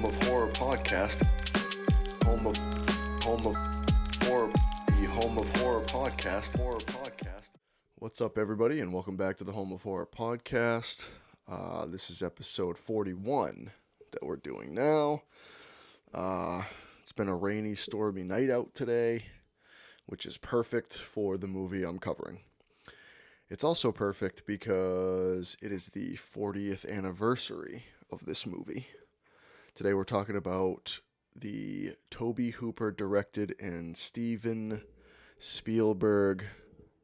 home of horror podcast, home of horror, the home of horror podcast, What's up, everybody, and welcome back to the Home of Horror podcast. This is episode 41 that we're doing now. It's been a rainy, stormy night out today, which is perfect for the movie I'm covering. It's also perfect because it is the 40th anniversary of this movie. Today we're talking about the Tobe Hooper directed and Steven Spielberg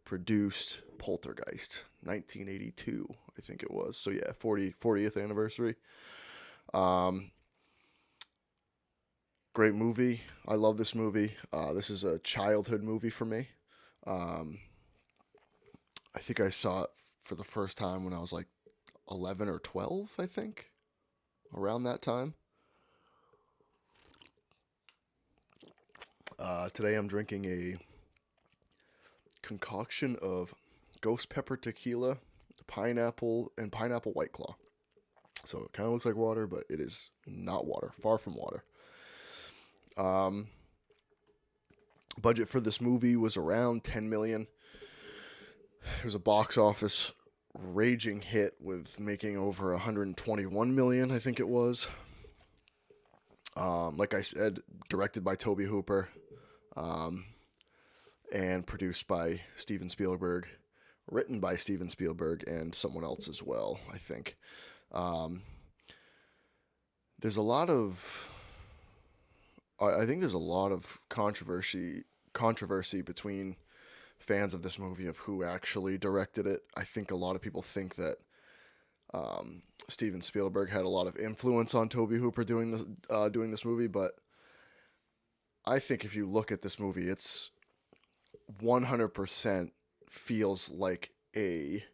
produced Poltergeist, 1982, I think it was. So yeah, 40th anniversary. Great movie. I love this movie. This is a childhood movie for me. I think I saw it for the first time when I was like 11 or 12, I think, around that time. Today I'm drinking a concoction of ghost pepper tequila, pineapple, and pineapple White Claw. So it kind of looks like water, but it is not water. Far from water. Budget for this movie was around $10 million. It was a box office raging hit with making over $121 million, I think it was. Like I said, directed by Tobe Hooper, and produced by Steven Spielberg, written by Steven Spielberg and someone else as well, I think. There's a lot of controversy between fans of this movie of who actually directed it. I think a lot of people think that Steven Spielberg had a lot of influence on Tobe Hooper doing this movie, but I think if you look at this movie, it's 100% feels like a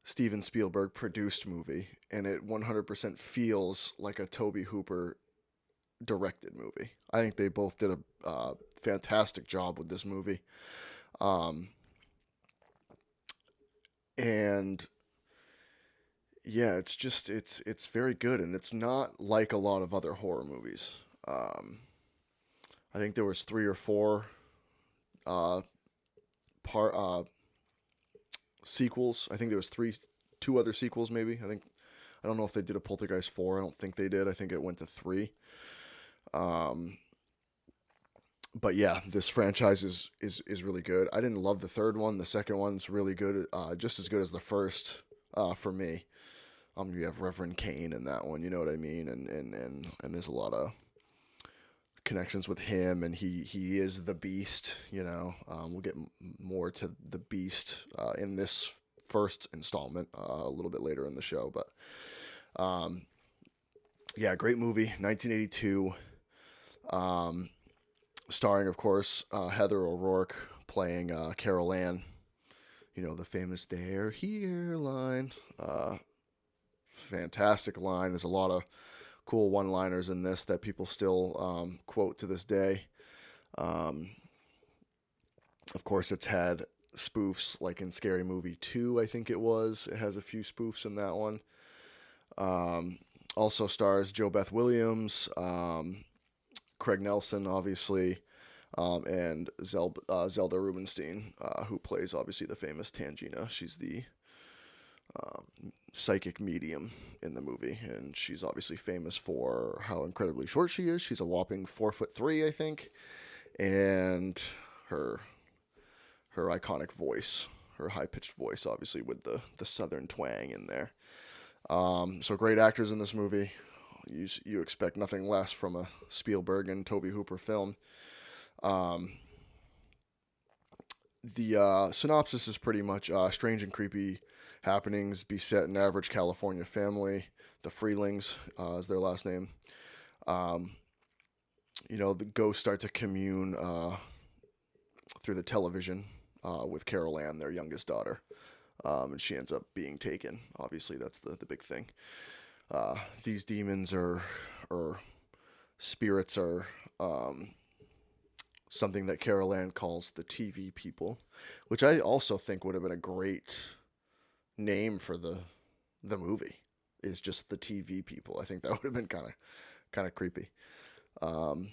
Steven Spielberg produced movie, and it 100% feels like a Tobe Hooper directed movie. I think they both did a fantastic job with this movie. And yeah, it's very good, and it's not like a lot of other horror movies. I think there was 3 or 4 sequels. I think there was 2 other sequels maybe. I don't know if they did a Poltergeist 4. I don't think they did. I think it went to 3. But yeah, this franchise is really good. I didn't love the third one. The second one's really good, just as good as the first for me. You have Reverend Cain in that one, you know what I mean, and there's a lot of connections with him, and he is the Beast. You know, we'll get more to the Beast in this first installment a little bit later in the show, but yeah, great movie, 1982. Starring, of course, Heather O'Rourke playing Carol Ann. You know, the famous "They're here" line. Fantastic line. There's a lot of cool one-liners in this that people still quote to this day. Of course, it's had spoofs, like in Scary Movie 2, I think it was. It has a few spoofs in that one. Also stars Jo Beth Williams, Craig Nelson, obviously, and Zelda Rubinstein, who plays, obviously, the famous Tangina. She's the psychic medium in the movie, and she's obviously famous for how incredibly short she is. She's a whopping 4'3", I think, and her iconic voice, her high-pitched voice, obviously, with the southern twang in there. So great actors in this movie. You expect nothing less from a Spielberg and Tobe Hooper film. The synopsis is pretty much strange and creepy happenings beset an average California family. The Freelings is their last name. The ghosts start to commune through the television with Carol Ann, their youngest daughter. And she ends up being taken. Obviously, that's the big thing. These demons or spirits are something that Carol Ann calls the TV people, which I also think would have been a great name for the movie. is just the TV people. I think that would have been kind of creepy. Um,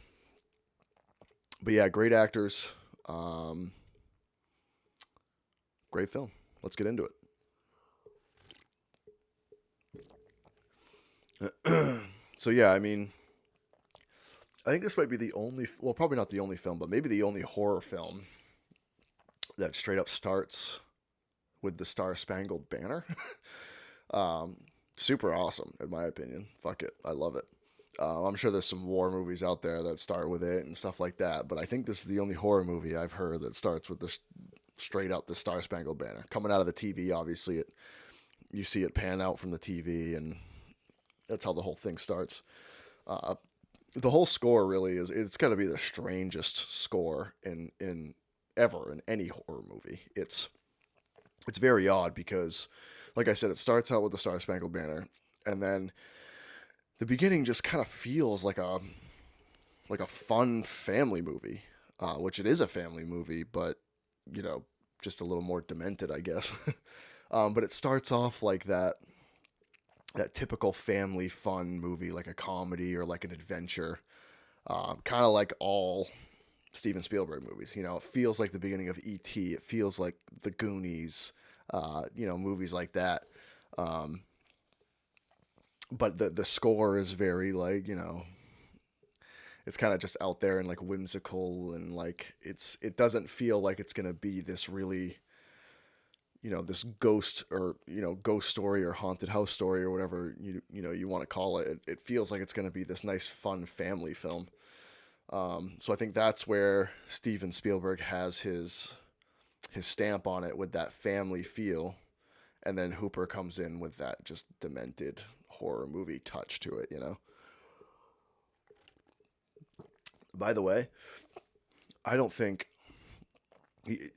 but yeah, great actors. Um, Great film. Let's get into it. So yeah, I mean, I think this might be the only, well, probably not the only film, but maybe the only horror film that straight up starts with the Star Spangled Banner. um, Super awesome, in my opinion. Fuck it, I love it. I'm sure there's some war movies out there that start with it and stuff like that, but I think this is the only horror movie I've heard that starts with the straight up the Star Spangled Banner coming out of the TV. Obviously, you see it pan out from the TV, and that's how the whole thing starts. Uh, the whole score really is, it's got to be the strangest score in ever in any horror movie. It's very odd because, like I said, it starts out with the Star Spangled Banner, and then the beginning just kind of feels like a fun family movie, which it is a family movie, but you know, just a little more demented, I guess. But it starts off like that typical family fun movie, like a comedy or like an adventure, kind of like all Steven Spielberg movies. You know, it feels like the beginning of E.T. It feels like The Goonies, movies like that. Um, but the score is very like, it's kind of just out there and like whimsical, and like it doesn't feel like it's gonna be this really, this ghost or ghost story or haunted house story or whatever you want to call it. It feels like it's gonna be this nice fun family film. So I think that's where Steven Spielberg has his stamp on it with that family feel, and then Hooper comes in with that just demented horror movie touch to it. By the way, I don't think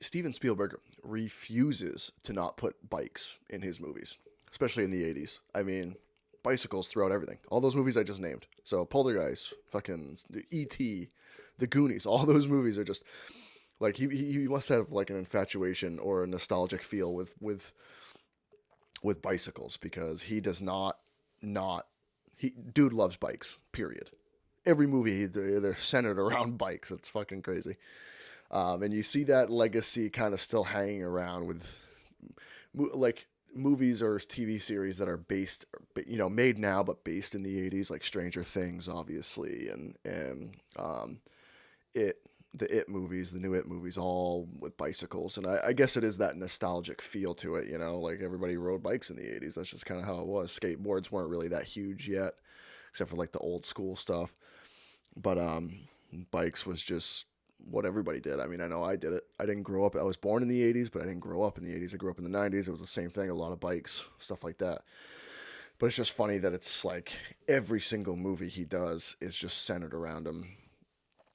Steven Spielberg refuses to not put bikes in his movies, especially in the 80s. I mean, bicycles throughout everything. All those movies I just named. So Poltergeist, fucking E.T., The Goonies, all those movies are just like he must have like an infatuation or a nostalgic feel with bicycles, because he does not he dude loves bikes. Period. Every movie they're centered around bikes. It's fucking crazy. And you see that legacy kind of still hanging around with like movies or TV series that are based, made now but based in the 80s, like Stranger Things, obviously, and the movies, the new It movies, all with bicycles. And I guess it is that nostalgic feel to it, like everybody rode bikes in the 80s. That's just kind of how it was. Skateboards weren't really that huge yet, except for like the old school stuff. But bikes was just what everybody did. I mean, I know I did it. I didn't grow up. I was born in the 80s, but I didn't grow up in the 80s. I grew up in the 90s. It was the same thing. A lot of bikes, stuff like that. But it's just funny that it's like every single movie he does is just centered around him.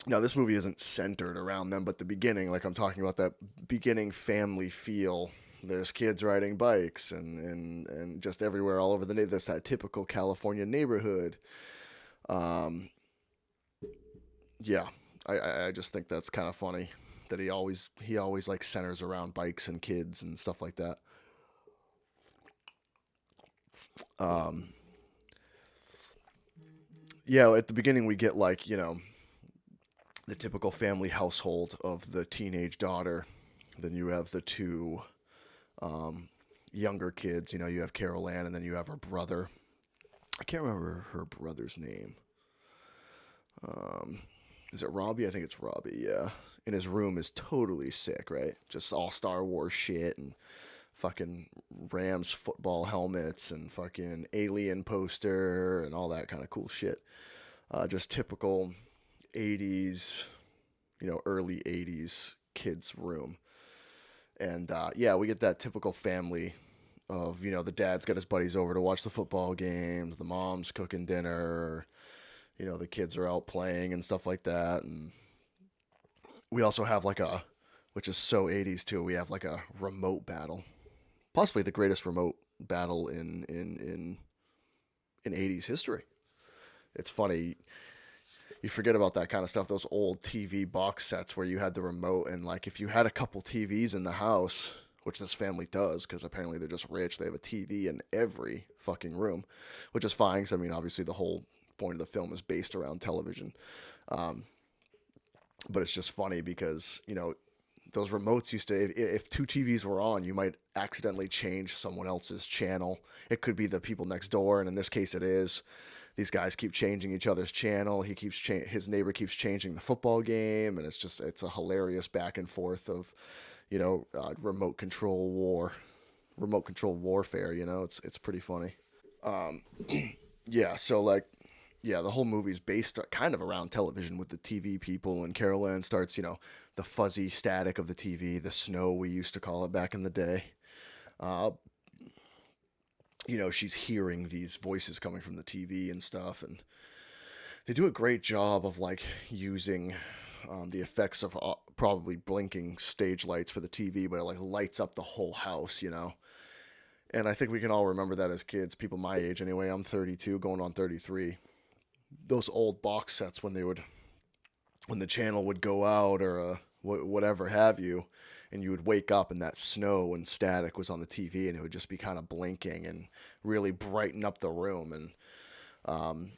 Now, this movie isn't centered around them, but the beginning, like I'm talking about that beginning family feel. There's kids riding bikes and just everywhere all over the neighborhood. That's that typical California neighborhood. Yeah, I just think that's kind of funny that he always like centers around bikes and kids and stuff like that. Um, yeah, at the beginning we get like the typical family household of the teenage daughter. Then you have the two um, younger kids. You have Carol Ann, and then you have her brother. I can't remember her brother's name. Um, is it Robbie? I think it's Robbie. Yeah. And his room is totally sick, right? Just all Star Wars shit and fucking Rams football helmets and fucking alien poster and all that kind of cool shit. Just typical 80s, early 80s kids' room. And yeah, we get that typical family of, the dad's got his buddies over to watch the football games, the mom's cooking dinner, the kids are out playing and stuff like that. And we also have like which is so 80s too, we have like a remote battle. Possibly the greatest remote battle in 80s history. It's funny. You forget about that kind of stuff, those old TV box sets where you had the remote, and like if you had a couple TVs in the house, which this family does because apparently they're just rich. They have a TV in every fucking room, which is fine. 'Cause, I mean, obviously the whole point of the film is based around television. Um, but it's just funny because, those remotes used to, if two TVs were on, you might accidentally change someone else's channel. It could be the people next door, and in this case, it is. These guys keep changing each other's channel. His neighbor keeps changing the football game, and it's a hilarious back and forth of, remote control warfare. It's pretty funny. Yeah, so like, yeah, the whole movie's based kind of around television with the TV people, and Carol Ann starts, the fuzzy static of the TV, the snow we used to call it back in the day. Uh, she's hearing these voices coming from the TV and stuff, and they do a great job of like using the effects of probably blinking stage lights for the TV, but it like lights up the whole house. And I think we can all remember that as kids, people my age anyway. I'm 32, going on 33. Those old box sets when the channel would go out or whatever have you, and you would wake up and that snow and static was on the TV, and it would just be kind of blinking and really brighten up the room. And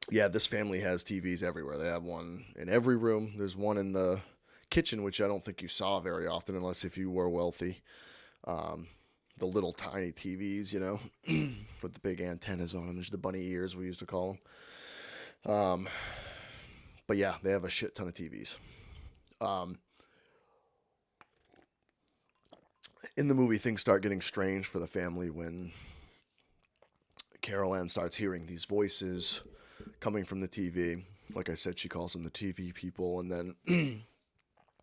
yeah, this family has TVs everywhere. They have one in every room. There's one in the kitchen, which I don't think you saw very often unless if you were wealthy. The little tiny TVs, with the big antennas on them. There's the bunny ears, we used to call them. But yeah, they have a shit ton of TVs. In the movie, things start getting strange for the family when Carol Ann starts hearing these voices coming from the TV. Like I said, she calls them the TV people, and then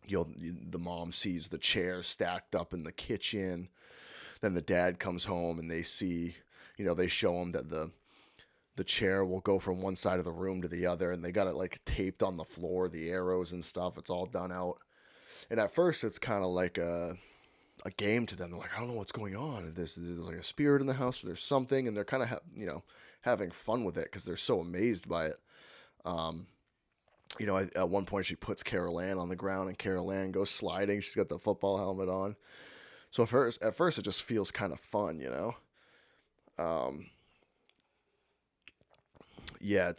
the mom sees the chairs stacked up in the kitchen. Then the dad comes home and they see, they show him that the chair will go from one side of the room to the other, and they got it like taped on the floor, the arrows and stuff. It's all done out. And at first, it's kind of like a game to them. They're like, I don't know what's going on. There's like a spirit in the house. There's something, and they're kind of having fun with it because they're so amazed by it. At one point she puts Carol Ann on the ground, and Carol Ann goes sliding. She's got the football helmet on. So at first it just feels kind of fun, Yeah,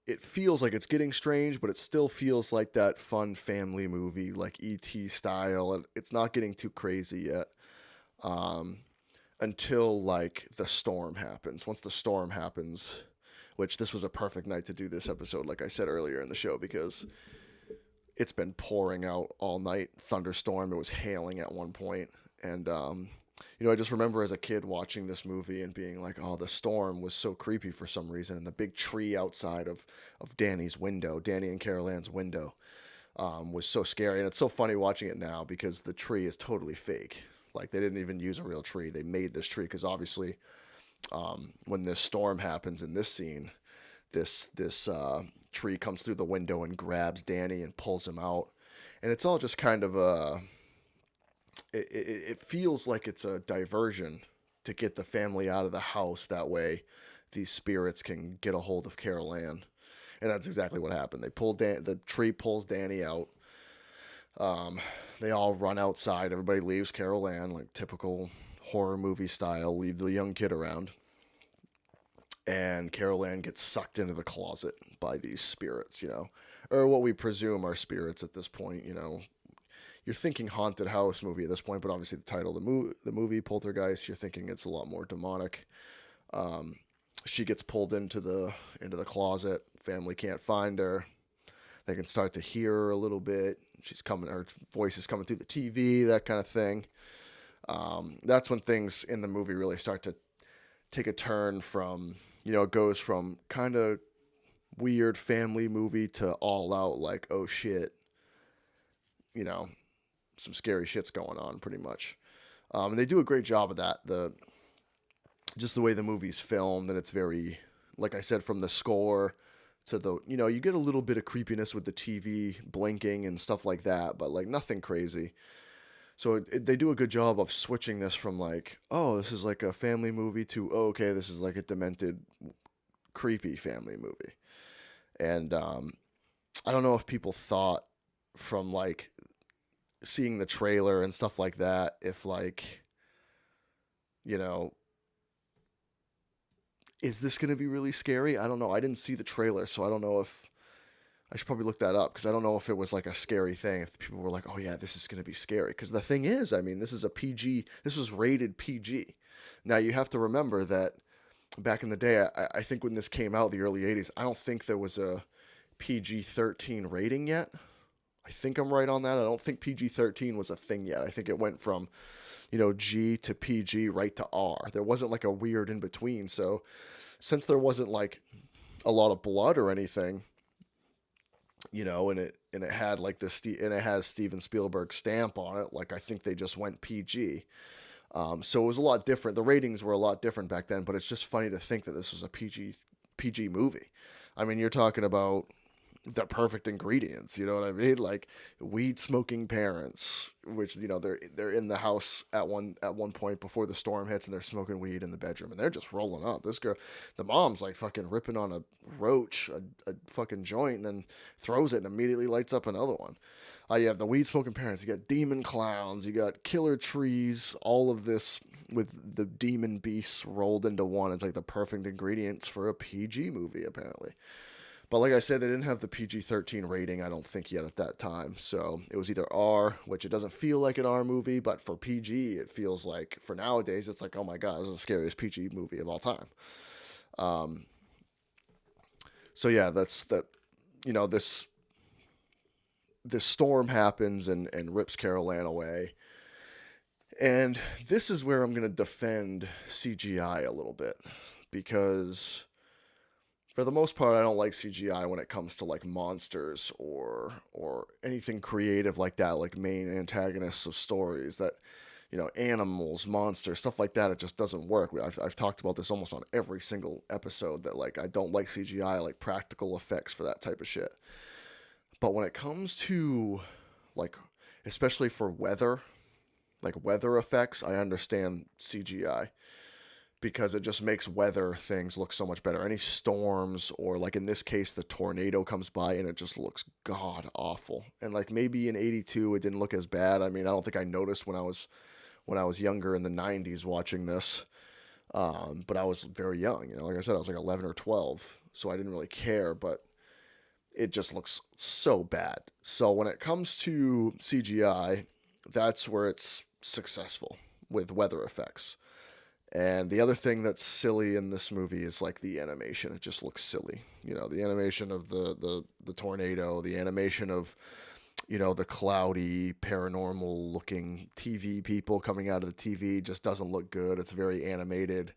it feels like it's getting strange, but it still feels like that fun family movie, like E.T. style. And it's not getting too crazy yet, until like the storm happens. Once the storm happens, which this was a perfect night to do this episode, like I said earlier in the show, because it's been pouring out all night, thunderstorm. It was hailing at one point, and I just remember as a kid watching this movie and being like, oh, the storm was so creepy for some reason, and the big tree outside of Danny's window, Danny and Carol Ann's window, was so scary. And it's so funny watching it now because the tree is totally fake. Like, they didn't even use a real tree. They made this tree because obviously, when this storm happens in this scene, this tree comes through the window and grabs Danny and pulls him out, and it's all just kind of it feels like it's a diversion to get the family out of the house. That way, these spirits can get a hold of Carol Ann, and that's exactly what happened. The tree pulls Danny out. They all run outside. Everybody leaves Carol Ann, like typical horror movie style. Leave the young kid around. And Carol Ann gets sucked into the closet by these spirits, or what we presume are spirits at this point. You're thinking haunted house movie at this point, but obviously the title of the movie, Poltergeist, you're thinking it's a lot more demonic. She gets pulled into the closet. Family can't find her. They can start to hear her a little bit. Her voice is coming through the TV, that kind of thing. That's when things in the movie really start to take a turn from, it goes from kind of weird family movie to all out like, oh shit, some scary shit's going on pretty much. And they do a great job of that. Just the way the movie's filmed, and it's very, like I said, from the score to the, you get a little bit of creepiness with the TV blinking and stuff like that, but like nothing crazy. So they do a good job of switching this from like, oh, this is like a family movie to, oh, okay, this is like a demented, creepy family movie. And I don't know if people thought from like seeing the trailer and stuff like that, if like, you know, is this going to be really scary? I don't know. I didn't see the trailer, so I don't know if I should probably look that up because I don't know if it was like a scary thing. If people were like, "Oh yeah, this is going to be scary," because the thing is, I mean, this is a PG. This was rated PG. Now you have to remember that back in the day, I think when this came out, the early '80s, I don't think there was a PG-13 rating yet. I think I'm right on that. I don't think PG-13 was a thing yet. I think it went from, G to PG right to R. There wasn't like a weird in between. So since there wasn't like a lot of blood or anything, and it had like this and it has Steven Spielberg stamp on it, like I think they just went PG. So it was a lot different. The ratings were a lot different back then, but it's just funny to think that this was a PG movie. I mean, you're talking about the perfect ingredients, you know what I mean? Like weed smoking parents, which they're in the house at one point before the storm hits, and they're smoking weed in the bedroom, and they're just rolling up. This girl, the mom's like fucking ripping on a roach, a fucking joint, and then throws it and immediately lights up another one. You have the weed smoking parents. You got demon clowns. You got killer trees. All of this with the demon beasts rolled into one. It's like the perfect ingredients for a PG movie, apparently. But like I said, they didn't have the PG-13 rating, I don't think, yet at that time. So it was either R, which it doesn't feel like an R movie, but for PG, it feels like, for nowadays, it's like, oh my God, this is the scariest PG movie of all time. Um, so yeah, that's that. This storm happens and rips Carol Ann away. And this is where I'm going to defend CGI a little bit because for the most part, I don't like CGI when it comes to like monsters or anything creative like that, like main antagonists of stories that, animals, monsters, stuff like that. It just doesn't work. I've talked about this almost on every single episode that like I don't like CGI, like practical effects for that type of shit. But when it comes to like, especially for weather, like weather effects, I understand CGI because it just makes weather things look so much better. Any storms, or like in this case, the tornado comes by and it just looks god awful. And like maybe in '82 it didn't look as bad. I mean, I don't think I noticed when I was younger in the '90s watching this, but I was very young. Like I said, I was like 11 or 12, so I didn't really care. But it just looks so bad. So when it comes to CGI, that's where it's successful with weather effects. And the other thing that's silly in this movie is like the animation. It just looks silly. The animation of the tornado, the animation of, the cloudy, paranormal looking TV people coming out of the TV just doesn't look good. It's very animated.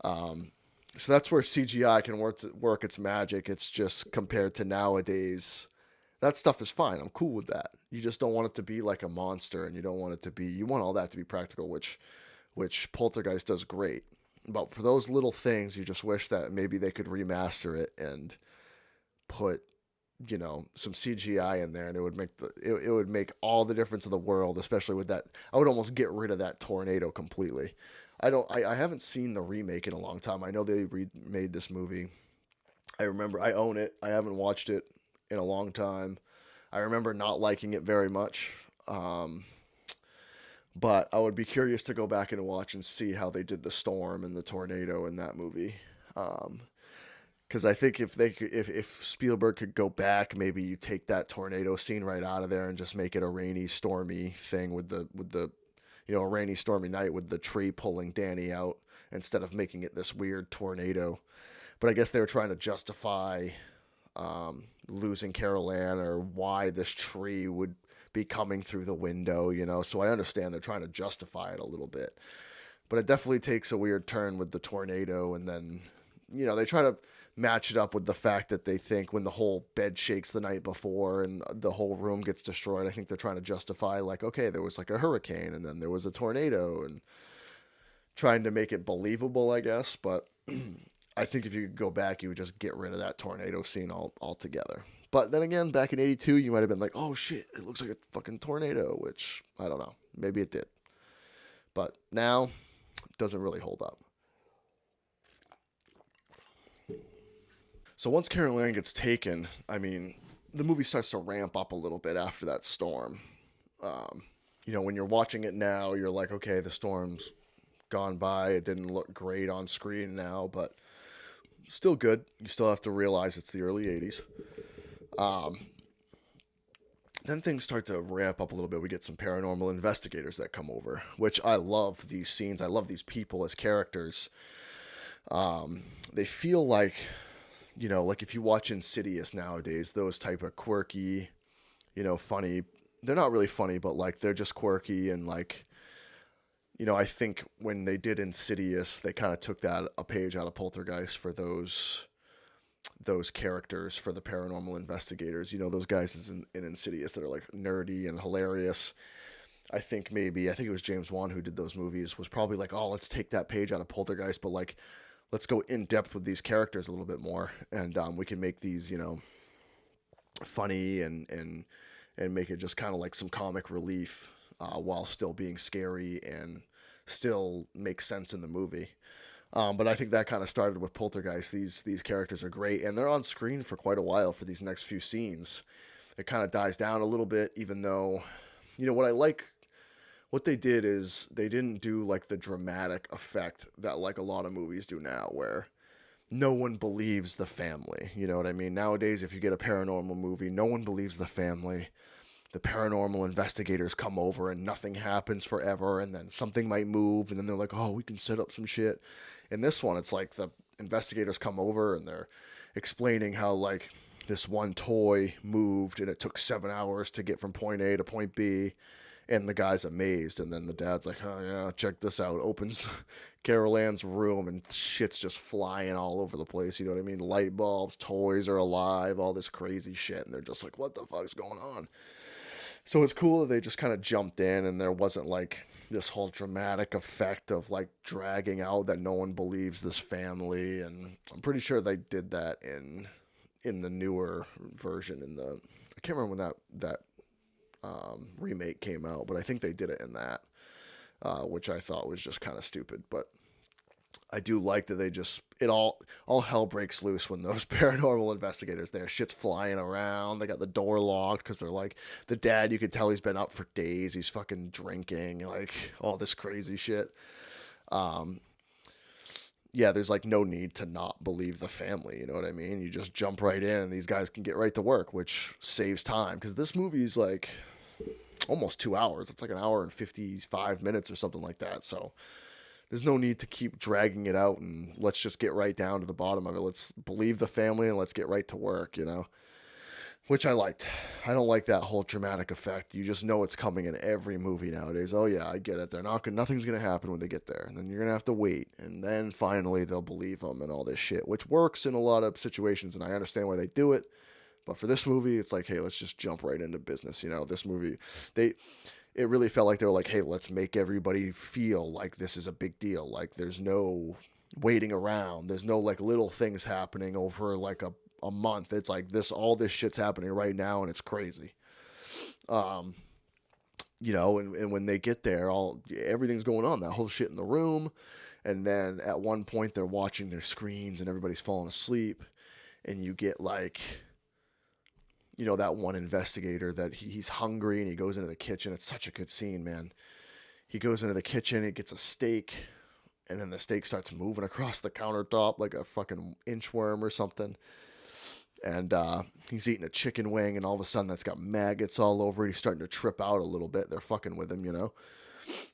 So that's where CGI can work its magic. It's just compared to nowadays, that stuff is fine. I'm cool with that. You just don't want it to be like a monster, and you want all that to be practical, which Poltergeist does great. But for those little things, you just wish that maybe they could remaster it and put, some CGI in there, and it would make all the difference in the world, especially with that. I would almost get rid of that tornado completely. I haven't seen the remake in a long time. I know they remade this movie. I remember I own it. I haven't watched it in a long time. I remember not liking it very much. But I would be curious to go back and watch and see how they did the storm and the tornado in that movie. Because I think if Spielberg could go back, maybe you take that tornado scene right out of there and just make it a rainy, stormy thing with the a rainy, stormy night with the tree pulling Danny out instead of making it this weird tornado. But I guess they were trying to justify losing Carol Ann, or why this tree would be coming through the window, So I understand they're trying to justify it a little bit. But it definitely takes a weird turn with the tornado, and then, they try to match it up with the fact that they think when the whole bed shakes the night before and the whole room gets destroyed, I think they're trying to justify, like, okay, there was like a hurricane and then there was a tornado, and trying to make it believable, I guess. But I think if you could go back, you would just get rid of that tornado scene altogether. But then again, back in '82, you might have been like, oh shit, it looks like a fucking tornado, which, I don't know. Maybe it did. But now, it doesn't really hold up. So once Carol Ann gets taken, I mean, the movie starts to ramp up a little bit after that storm. When you're watching it now, you're like, okay, the storm's gone by. It didn't look great on screen now, but still good. You still have to realize it's the early 80s. Then things start to ramp up a little bit. We get some paranormal investigators that come over, which I love these scenes. I love these people as characters. They feel like, like if you watch Insidious nowadays, those type of quirky, funny. They're not really funny, but like they're just quirky and like, I think when they did Insidious, they kind of took that a page out of Poltergeist for those characters, for the paranormal investigators. Those guys in Insidious that are like nerdy and hilarious. I think it was James Wan who did those movies, was probably like, oh, let's take that page out of Poltergeist, but like, let's go in depth with these characters a little bit more, and we can make these, funny and make it just kind of like some comic relief, while still being scary and still make sense in the movie. But I think that kind of started with Poltergeist. These characters are great, and they're on screen for quite a while for these next few scenes. It kind of dies down a little bit, even though, what they did is they didn't do like the dramatic effect that like a lot of movies do now, where no one believes the family. You know what I mean? Nowadays, if you get a paranormal movie, no one believes the family. The paranormal investigators come over and nothing happens forever, and then something might move, and then they're like, oh, we can set up some shit. In this one, it's like the investigators come over and they're explaining how like this one toy moved and it took 7 hours to get from point A to point B, and the guy's amazed, and then the dad's like, oh yeah, check this out. Opens Carol Ann's room and shit's just flying all over the place, you know what I mean? Light bulbs, toys are alive, all this crazy shit, and they're just like, what the fuck's going on? So it's cool that they just kind of jumped in, and there wasn't like this whole dramatic effect of like dragging out that no one believes this family. And I'm pretty sure they did that in the newer version. I can't remember when that remake came out, but I think they did it in that, which I thought was just kind of stupid. But I do like that they just, all hell breaks loose when those paranormal investigators there. Shit's flying around. They got the door locked because they're like, the dad, you could tell he's been up for days. He's fucking drinking, like all this crazy shit. Yeah, there's like no need to not believe the family. You know what I mean? You just jump right in and these guys can get right to work, which saves time. Because this movie's like almost 2 hours. It's like an hour and 55 minutes or something like that. So there's no need to keep dragging it out, and let's just get right down to the bottom of it. Let's believe the family and let's get right to work, which I liked. I don't like that whole dramatic effect. You just know it's coming in every movie nowadays. Oh yeah, I get it. Nothing's going to happen when they get there. And then you're going to have to wait. And then finally they'll believe them and all this shit, which works in a lot of situations. And I understand why they do it. But for this movie, it's like, hey, let's just jump right into business. This movie, it really felt like they were like, hey, let's make everybody feel like this is a big deal. Like there's no waiting around. There's no like little things happening over like a month. It's like all this shit's happening right now, and it's crazy. And when they get there, everything's going on, that whole shit in the room. And then at one point they're watching their screens and everybody's falling asleep, and you get like, that one investigator that he's hungry and he goes into the kitchen. It's such a good scene, man. He goes into the kitchen, he gets a steak, and then the steak starts moving across the countertop like a fucking inchworm or something. And he's eating a chicken wing, and all of a sudden that's got maggots all over it. He's starting to trip out a little bit. They're fucking with him,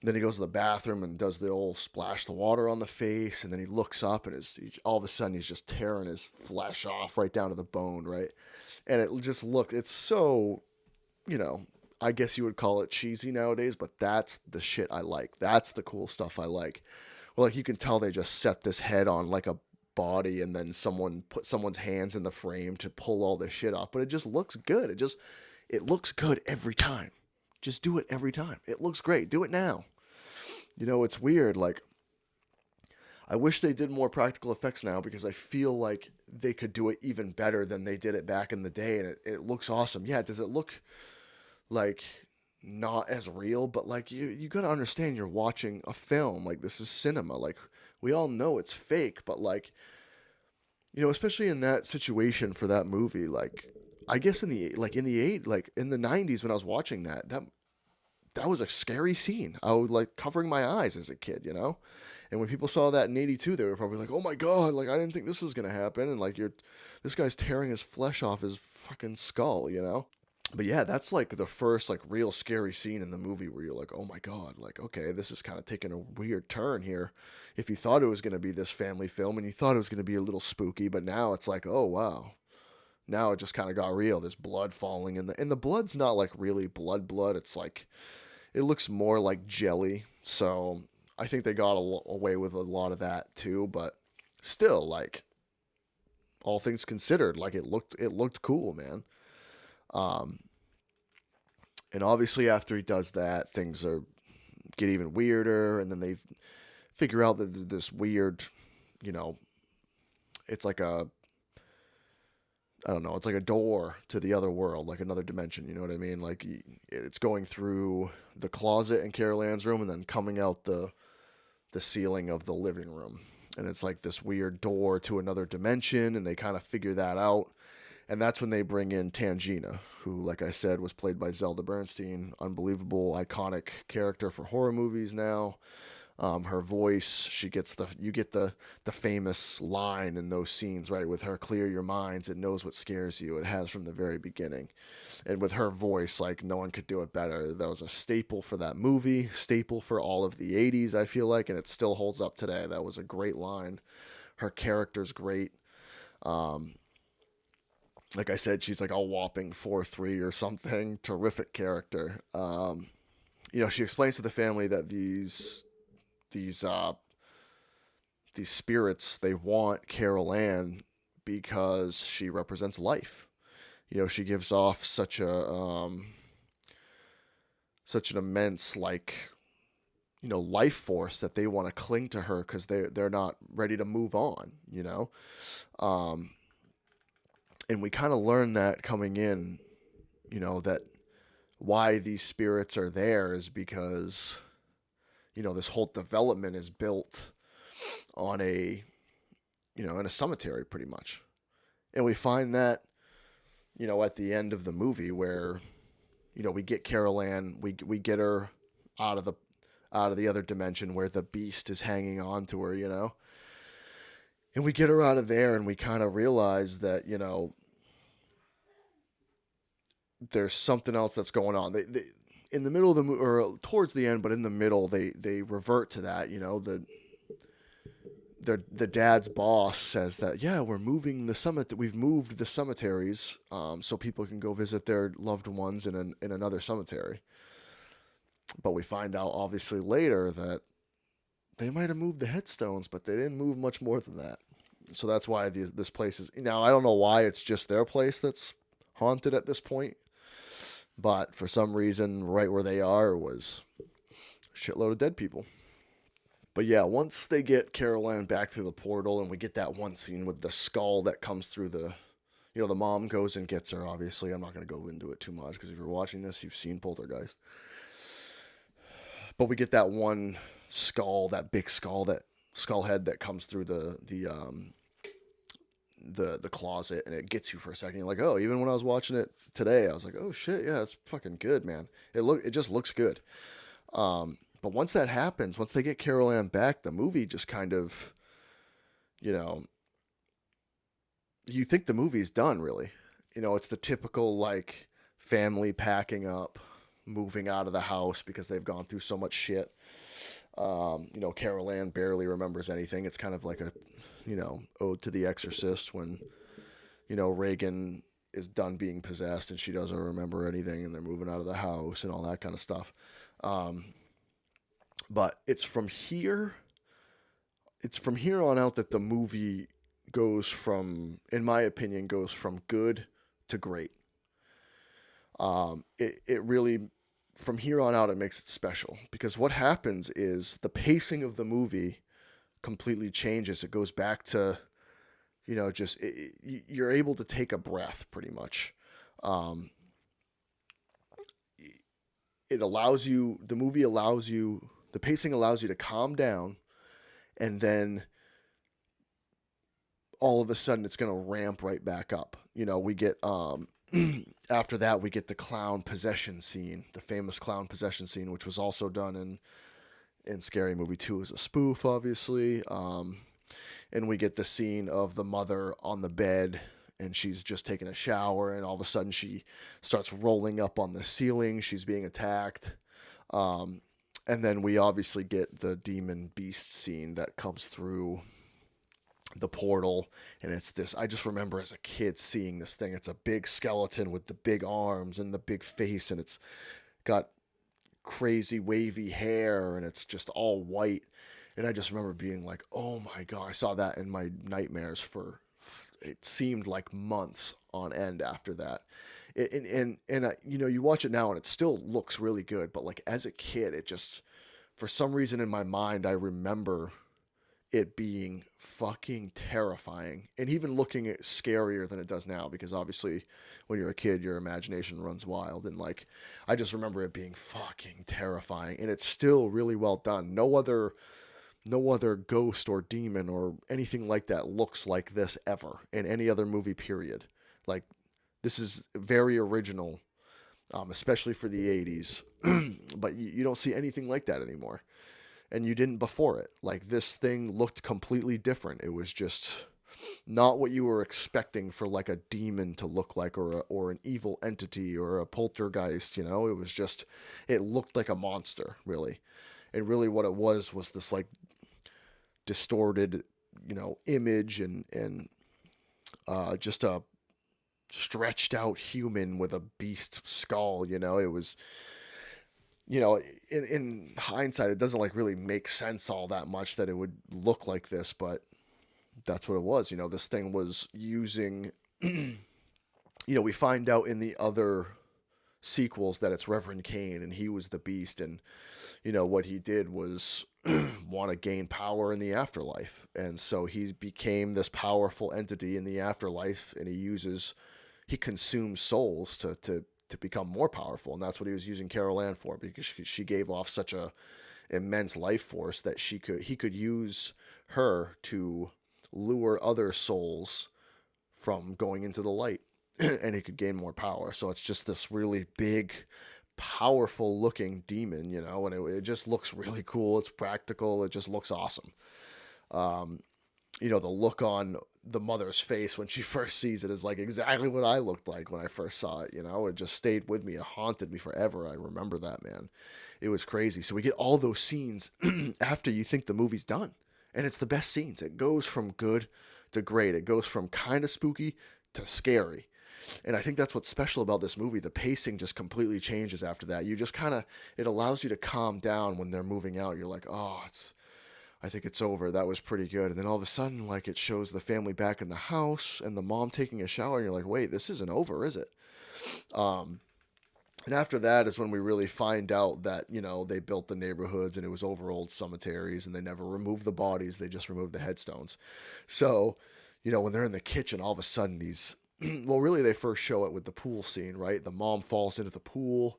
Then he goes to the bathroom and does the old splash the water on the face, and then he looks up, and all of a sudden he's just tearing his flesh off right down to the bone, right? And it just it's so, I guess you would call it cheesy nowadays, but that's the shit I like. That's the cool stuff I like. Well, like you can tell they just set this head on like a body, and then someone put someone's hands in the frame to pull all this shit off, but it just looks good. It looks good every time. Just do it every time. It looks great. Do it now. It's weird. Like, I wish they did more practical effects now, because I feel like they could do it even better than they did it back in the day, and it looks awesome. Yeah, does it look like not as real? But like you got to understand, you're watching a film. Like, this is cinema. Like, we all know it's fake, but like, especially in that situation for that movie, like I guess in the 90s when I was watching that that was a scary scene. I was like covering my eyes as a kid, you know? And when people saw that in 82, they were probably like, oh my God, like I didn't think this was going to happen. And like, this guy's tearing his flesh off his fucking skull, you know? But yeah, that's like the first like real scary scene in the movie where you're like, oh my God, like, okay, this is kind of taking a weird turn here. If you thought it was going to be this family film and you thought it was going to be a little spooky, but now it's like, oh wow. Now it just kind of got real. There's blood falling and the blood's not like really blood. It's like, it looks more like jelly. So I think they got away with a lot of that too, but still, like, all things considered, like it looked cool, man. Um, and obviously after he does that, things get even weirder, and then they figure out that this weird, you know, it's like a, I don't know, it's like a door to the other world, like another dimension. You know what I mean? Like it's going through the closet in Carol Ann's room and then coming out the ceiling of the living room. And it's like this weird door to another dimension, and they kind of figure that out. And that's when they bring in Tangina, who, like I said, was played by Zelda Bernstein. Unbelievable, iconic character for horror movies now. Her voice, you get the famous line in those scenes, right? With her, clear your minds, it knows what scares you. It has from the very beginning. And with her voice, like, no one could do it better. That was a staple for that movie, staple for all of the 80s, I feel like, and it still holds up today. That was a great line. Her character's great. Like I said, she's like a whopping 4'3" or something. Terrific character. She explains to the family that these spirits, they want Carol Ann because she represents life. She gives off such an immense, like, life force that they want to cling to her because they're not ready to move on. And we kind of learn that coming in, that why these spirits are there is because, this whole development is built on in a cemetery pretty much. And we find that, at the end of the movie where, we get Carol Ann, we get her out of the other dimension where the beast is hanging on to her, and we get her out of there, and we kind of realize that, there's something else that's going on. They in the middle of the movie, or towards the end, but in the middle, they revert to that. The dad's boss says that, yeah, we've moved the cemeteries, so people can go visit their loved ones in another cemetery. But we find out obviously later that they might have moved the headstones, but they didn't move much more than that. So that's why this place is, now I don't know why it's just their place that's haunted at this point. But for some reason, right where they are was a shitload of dead people. But yeah, once they get Carol Ann back through the portal, and we get that one scene with the skull that comes through the mom goes and gets her, obviously. I'm not going to go into it too much, because if you're watching this, you've seen Poltergeist. But we get that one skull, that big skull, that skull head that comes through the closet, and it gets you for a second. You're like, oh, even when I was watching it today, I was like, oh shit, yeah, it's fucking good, man. It just looks good. But once that happens, once they get Carol Ann back, the movie just kind of, you think the movie's done, really. It's the typical, like, family packing up, moving out of the house because they've gone through so much shit. Carol Ann barely remembers anything. It's kind of like a, ode to The Exorcist when, Reagan is done being possessed and she doesn't remember anything, and they're moving out of the house and all that kind of stuff. But it's from here on out that the movie goes from, in my opinion, goes from good to great. It really, from here on out, it makes it special, because what happens is the pacing of the movie completely changes. It goes back to, you're able to take a breath pretty much. The pacing allows you to calm down, and then all of a sudden it's going to ramp right back up. We get after that, we get the clown possession scene, the famous clown possession scene, which was also done in Scary Movie 2 as a spoof, obviously. And we get the scene of the mother on the bed, and she's just taking a shower, and all of a sudden she starts rolling up on the ceiling. She's being attacked. And then we obviously get the demon beast scene that comes through the portal, and it's this, I just remember as a kid seeing this thing. It's a big skeleton with the big arms and the big face, and it's got crazy wavy hair, and it's just all white. And I just remember being like, oh my god, I saw that in my nightmares for, it seemed like months on end after that. You watch it now and it still looks really good, but like as a kid, it just, for some reason in my mind, I remember it being fucking terrifying, and even looking at scarier than it does now, because obviously when you're a kid your imagination runs wild, and like I just remember it being fucking terrifying, and it's still really well done. No other ghost or demon or anything like that looks like this ever in any other movie, period. Like, this is very original, especially for the 80s. But you don't see anything like that anymore, and you didn't before it. Like, this thing looked completely different. It was just not what you were expecting for like a demon to look like, or an evil entity, or a poltergeist. It was just, it looked like a monster, really. And really what it was this like distorted, image, and just a stretched out human with a beast skull. It was, in hindsight, it doesn't like really make sense all that much that it would look like this, but that's what it was. This thing was using, we find out in the other sequels that it's Reverend Cain, and he was the beast, and what he did was want to gain power in the afterlife, and so he became this powerful entity in the afterlife, and he consumes souls to become more powerful, and that's what he was using Carol Ann for, because she gave off such a immense life force that he could use her to lure other souls from going into the light, and he could gain more power. So it's just this really big, powerful looking demon, and it just looks really cool. It's practical. It just looks awesome. The look on the mother's face when she first sees it is like exactly what I looked like when I first saw it. It just stayed with me. It haunted me forever. I remember that, man. It was crazy. So we get all those scenes after you think the movie's done, and it's the best scenes. It goes from good to great. It goes from kind of spooky to scary. And I think that's what's special about this movie. The pacing just completely changes after that. You just it allows you to calm down when they're moving out. You're like, oh, I think it's over. That was pretty good. And then all of a sudden, like, it shows the family back in the house and the mom taking a shower, and you're like, wait, this isn't over, is it? And after that is when we really find out that, they built the neighborhoods and it was over old cemeteries, and they never removed the bodies. They just removed the headstones. So, when they're in the kitchen, all of a sudden these, well, really they first show it with the pool scene, right? The mom falls into the pool,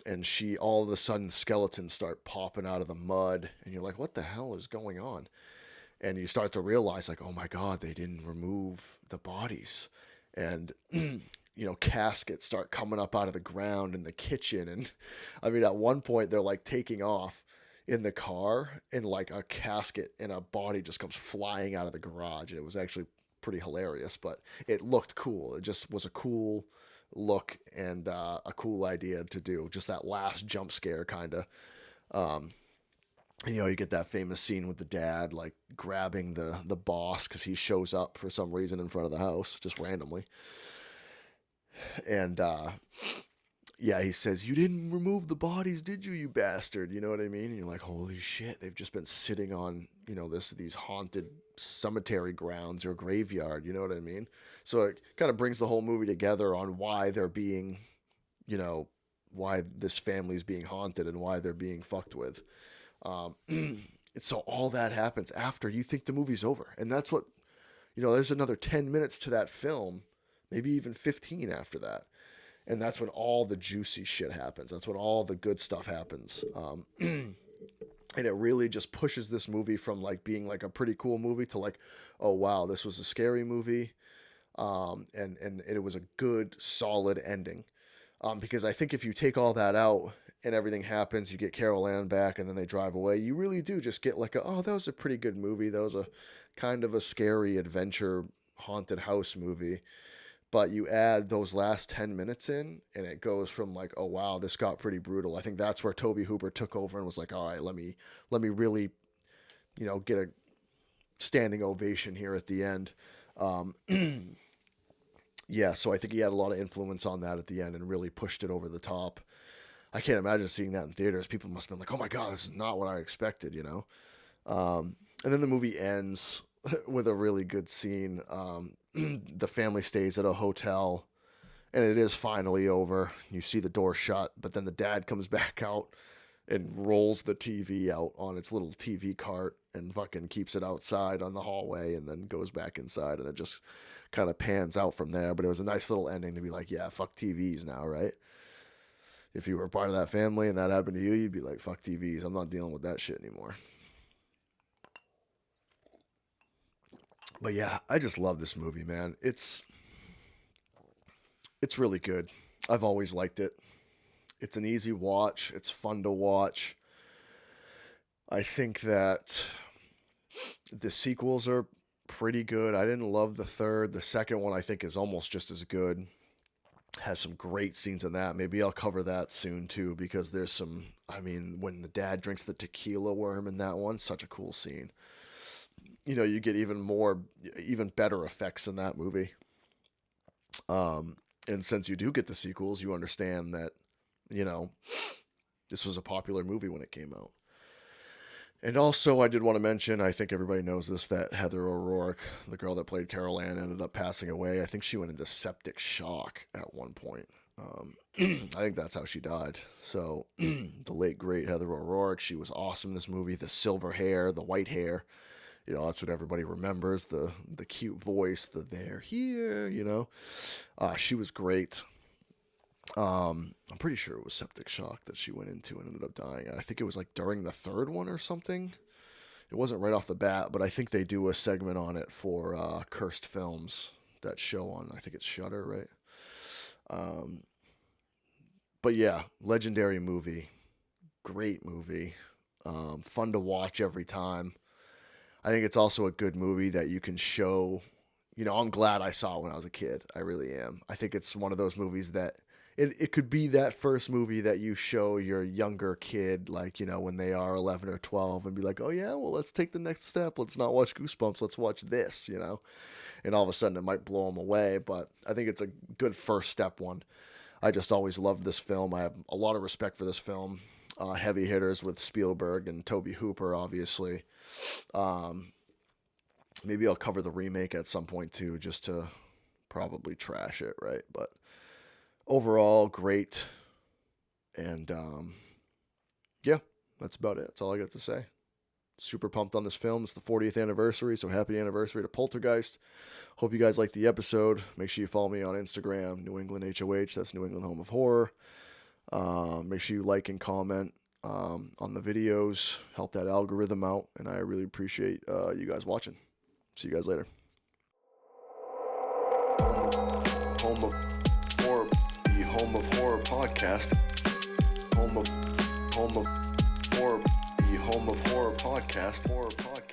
and all of a sudden skeletons start popping out of the mud, and you're like, what the hell is going on? And you start to realize, like, oh my God, they didn't remove the bodies. And, caskets start coming up out of the ground in the kitchen. And I mean, at one point they're like taking off in the car, and like a casket and a body just comes flying out of the garage. And it was actually pretty hilarious, but it looked cool. It just was a cool look, and a cool idea to do. Just that last jump scare, kind of. You get that famous scene with the dad like grabbing the boss because he shows up for some reason in front of the house just randomly, and he says, "You didn't remove the bodies, did you, you bastard?" You know what I mean? And you're like, holy shit, they've just been sitting on these haunted cemetery grounds or graveyard. You know what I mean? So it kind of brings the whole movie together on why they're being, why this family's being haunted and why they're being fucked with. And so all that happens after you think the movie's over. And that's what, there's another 10 minutes to that film, maybe even 15 after that. And that's when all the juicy shit happens. That's when all the good stuff happens. And it really just pushes this movie from like being like a pretty cool movie to like, oh wow, this was a scary movie. And it was a good, solid ending. Because I think if you take all that out and everything happens, you get Carol Ann back and then they drive away, you really do just get like, oh, that was a pretty good movie. That was a kind of a scary adventure haunted house movie. But you add those last 10 minutes in and it goes from like, oh wow, this got pretty brutal. I think that's where Tobe Hooper took over and was like, all right, let me really, get a standing ovation here at the end. Um, yeah, so I think he had a lot of influence on that at the end and really pushed it over the top. I can't imagine seeing that in theaters. People must have been like, oh my God, this is not what I expected. And then the movie ends with a really good scene. The family stays at a hotel and it is finally over. You see the door shut, but then the dad comes back out and rolls the TV out on its little TV cart and fucking keeps it outside on the hallway and then goes back inside and it just kind of pans out from there. But it was a nice little ending to be like, yeah, fuck TVs now, right? If you were part of that family and that happened to you, you'd be like, fuck TVs. I'm not dealing with that shit anymore. But yeah, I just love this movie, man. It's really good. I've always liked it. It's an easy watch. It's fun to watch. I think that the sequels are pretty good. I didn't love the third. The second one I think is almost just as good. Has some great scenes in that. Maybe I'll cover that soon too because there's some, I mean, when the dad drinks the tequila worm in that one, such a cool scene. You get even better effects in that movie. And since you do get the sequels, you understand that, you know, this was a popular movie when it came out. And also, I did want to mention, I think everybody knows this, that Heather O'Rourke, the girl that played Carol Ann, ended up passing away. I think she went into septic shock at one point. I think that's how she died. So, the late, great Heather O'Rourke, she was awesome in this movie. The silver hair, the white hair, that's what everybody remembers. The cute voice, they're here. She was great. I'm pretty sure it was septic shock that she went into and ended up dying. I think it was like during the third one or something. It wasn't right off the bat, but I think they do a segment on it for Cursed Films, that show on, I think it's Shudder, right? But yeah, legendary movie, great movie, fun to watch every time. I think it's also a good movie that you can show. I'm glad I saw it when I was a kid. I really am. I think it's one of those movies that it could be that first movie that you show your younger kid, like, when they are 11 or 12 and be like, oh yeah, well, let's take the next step. Let's not watch Goosebumps. Let's watch this. And all of a sudden it might blow them away. But I think it's a good first step one. I just always loved this film. I have a lot of respect for this film. Heavy hitters with Spielberg and Tobe Hooper, obviously. Maybe I'll cover the remake at some point too, just to probably trash it, right? But overall, great. And yeah, that's about it. That's all I got to say. Super pumped on this film. It's the 40th anniversary, so happy anniversary to Poltergeist. Hope you guys liked the episode. Make sure you follow me on Instagram, New England HOH. That's New England Home of Horror. Make sure you like and comment on the videos. Help that algorithm out, and I really appreciate you guys watching. See you guys later. Home of Horror, the Home of Horror podcast. Home of Horror, the Home of Horror podcast. Horror podcast.